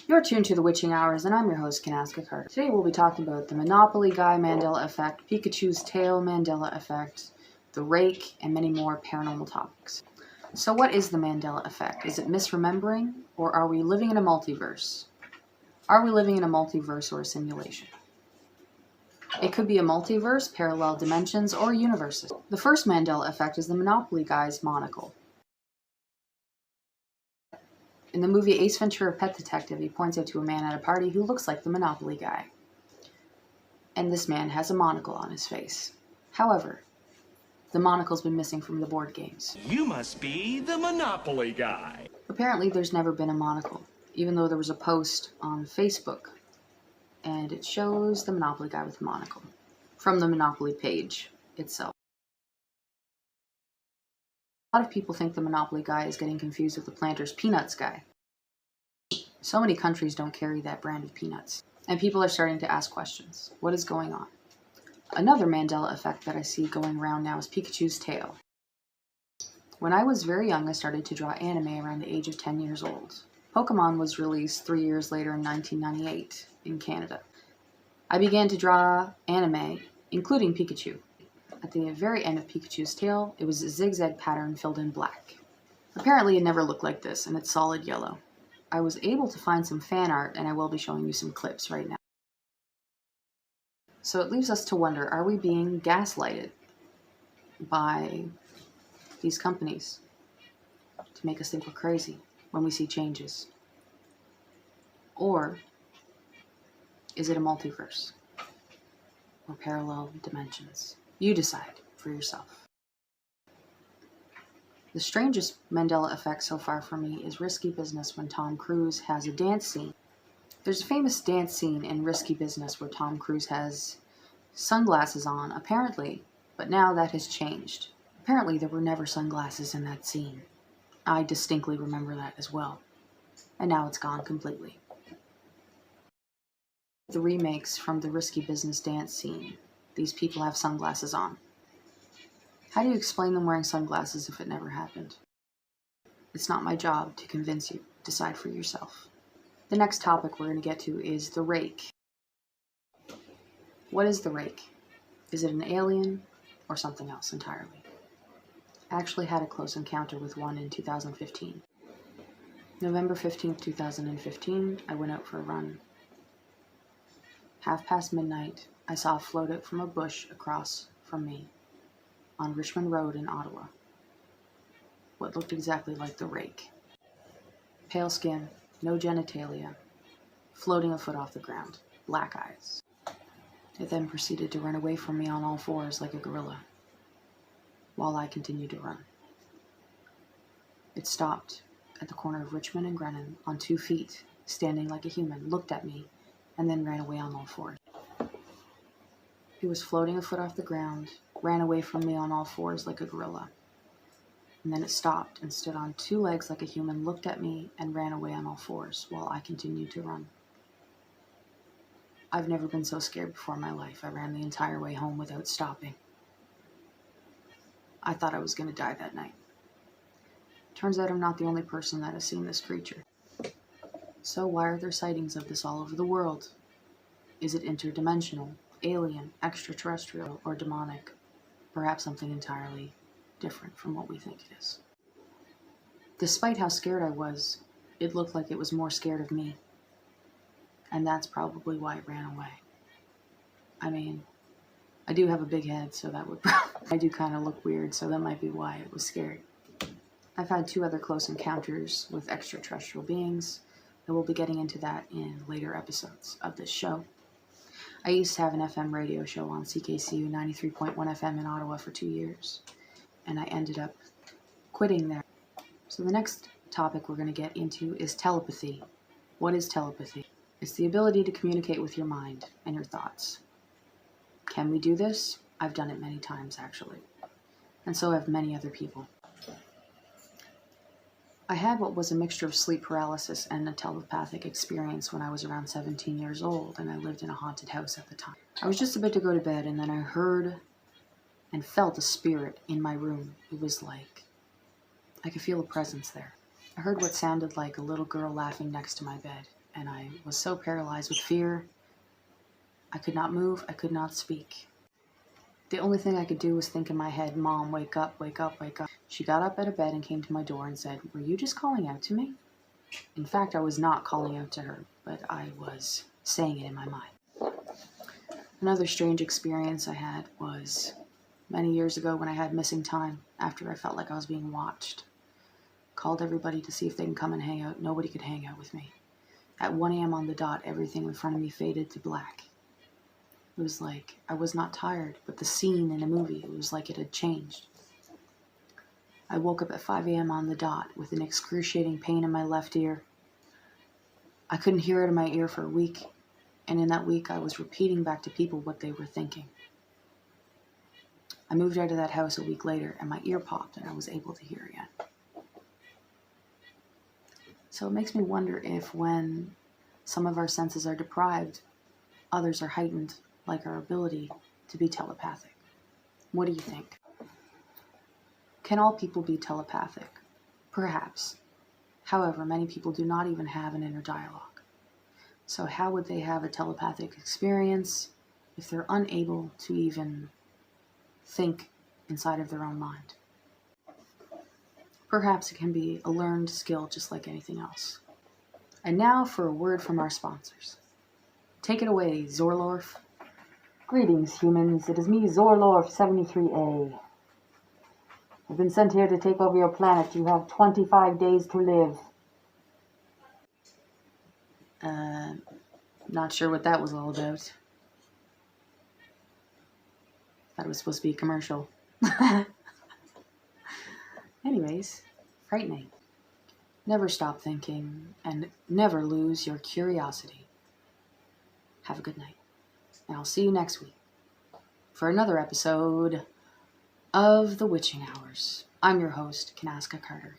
You're tuned to The Witching Hours, and I'm your host, Kanaska Carter. Today we'll be talking about the Monopoly Guy Mandela Effect, Pikachu's tail Mandela Effect, the Rake, and many more paranormal topics. So what is the Mandela Effect? Is it misremembering, or are we living in a multiverse? Are we living in a multiverse or a simulation? It could be a multiverse, parallel dimensions, or universes. The first Mandela Effect is the Monopoly Guy's monocle. In the movie Ace Ventura Pet Detective, he points out to a man at a party who looks like the Monopoly Guy. And this man has a monocle on his face. However, the monocle's been missing from the board games. You must be the Monopoly Guy. Apparently, there's never been a monocle, even though there was a post on Facebook, and it shows the Monopoly Guy with a monocle from the Monopoly page itself. A lot of people think the Monopoly Guy is getting confused with the Planters Peanuts Guy. So many countries don't carry that brand of peanuts, and people are starting to ask questions. What is going on? Another Mandela effect that I see going around now is Pikachu's tail. When I was very young, I started to draw anime around the age of 10 years old. Pokemon was released 3 years later in 1998 in Canada. I began to draw anime, including Pikachu. At the very end of Pikachu's tail, it was a zigzag pattern filled in black. Apparently it never looked like this, and it's solid yellow. I was able to find some fan art, and I will be showing you some clips right now. So it leaves us to wonder, are we being gaslighted by these companies to make us think we're crazy when we see changes? Or is it a multiverse or parallel dimensions? You decide for yourself. The strangest Mandela effect so far for me is Risky Business when Tom Cruise has a dance scene. There's a famous dance scene in Risky Business where Tom Cruise has sunglasses on, apparently, but now that has changed. Apparently there were never sunglasses in that scene. I distinctly remember that as well. And now it's gone completely. The remakes from the Risky Business dance scene, these people have sunglasses on. How do you explain them wearing sunglasses if it never happened? It's not my job to convince you. Decide for yourself. The next topic we're going to get to is the Rake. What is the Rake? Is it an alien or something else entirely? I actually had a close encounter with one in 2015. November 15th, 2015, I went out for a run. midnight, I saw a float out from a bush across from me on Richmond Road in Ottawa. What looked exactly like the Rake. Pale skin, no genitalia, floating a foot off the ground, black eyes. It then proceeded to run away from me on all fours like a gorilla, while I continued to run. It stopped at the corner of Richmond and Grennan on 2 feet, standing like a human, looked at me, and then ran away on all fours. It was floating a foot off the ground, ran away from me on all fours like a gorilla. And then it stopped and stood on 2 legs like a human, looked at me, and ran away on all fours while I continued to run. I've never been so scared before in my life. I ran the entire way home without stopping. I thought I was going to die that night. Turns out I'm not the only person that has seen this creature. So why are there sightings of this all over the world? Is it interdimensional, alien, extraterrestrial, or demonic? Perhaps something entirely different from what we think it is. Despite how scared I was, it looked like it was more scared of me. And that's probably why it ran away. I mean, I do have a big head, so that would I do kind of look weird, so that might be why it was scared. I've had 2 other close encounters with extraterrestrial beings, and we'll be getting into that in later episodes of this show. I used to have an FM radio show on CKCU 93.1 FM in Ottawa for 2 years, and I ended up quitting there. So the next topic we're going to get into is telepathy. What is telepathy? It's the ability to communicate with your mind and your thoughts. Can we do this? I've done it many times, actually. And so have many other people. I had what was a mixture of sleep paralysis and a telepathic experience when I was around 17 years old, and I lived in a haunted house at the time. I was just about to go to bed, and then I heard and felt a spirit in my room. It was like I could feel a presence there. I heard what sounded like a little girl laughing next to my bed, and I was so paralyzed with fear. I could not move, I could not speak. The only thing I could do was think in my head, "Mom, wake up, wake up, wake up." She got up out of bed and came to my door and said, "Were you just calling out to me?" In fact, I was not calling out to her, but I was saying it in my mind. Another strange experience I had was many years ago when I had missing time after I felt like I was being watched. Called everybody to see if they can come and hang out. Nobody could hang out with me. At 1 a.m. on the dot, everything in front of me faded to black. It was like I was not tired, but the scene in a movie, it was like it had changed. I woke up at 5 a.m. on the dot with an excruciating pain in my left ear. I couldn't hear it in my ear for a week, and in that week I was repeating back to people what they were thinking. I moved out of that house a week later, and my ear popped, and I was able to hear again. So it makes me wonder if when some of our senses are deprived, others are heightened, like our ability to be telepathic. What do you think? Can all people be telepathic? Perhaps. However, many people do not even have an inner dialogue. So how would they have a telepathic experience if they're unable to even think inside of their own mind? Perhaps it can be a learned skill just like anything else. And now for a word from our sponsors. Take it away, Zorlorf. Greetings, humans. It is me, Zorlorf 73A. I've been sent here to take over your planet. You have 25 days to live. Not sure what that was all about. Thought it was supposed to be a commercial. Anyways, frightening. Never stop thinking, and never lose your curiosity. Have a good night, and I'll see you next week for another episode of The Witching Hours. I'm your host, Kanaska Carter.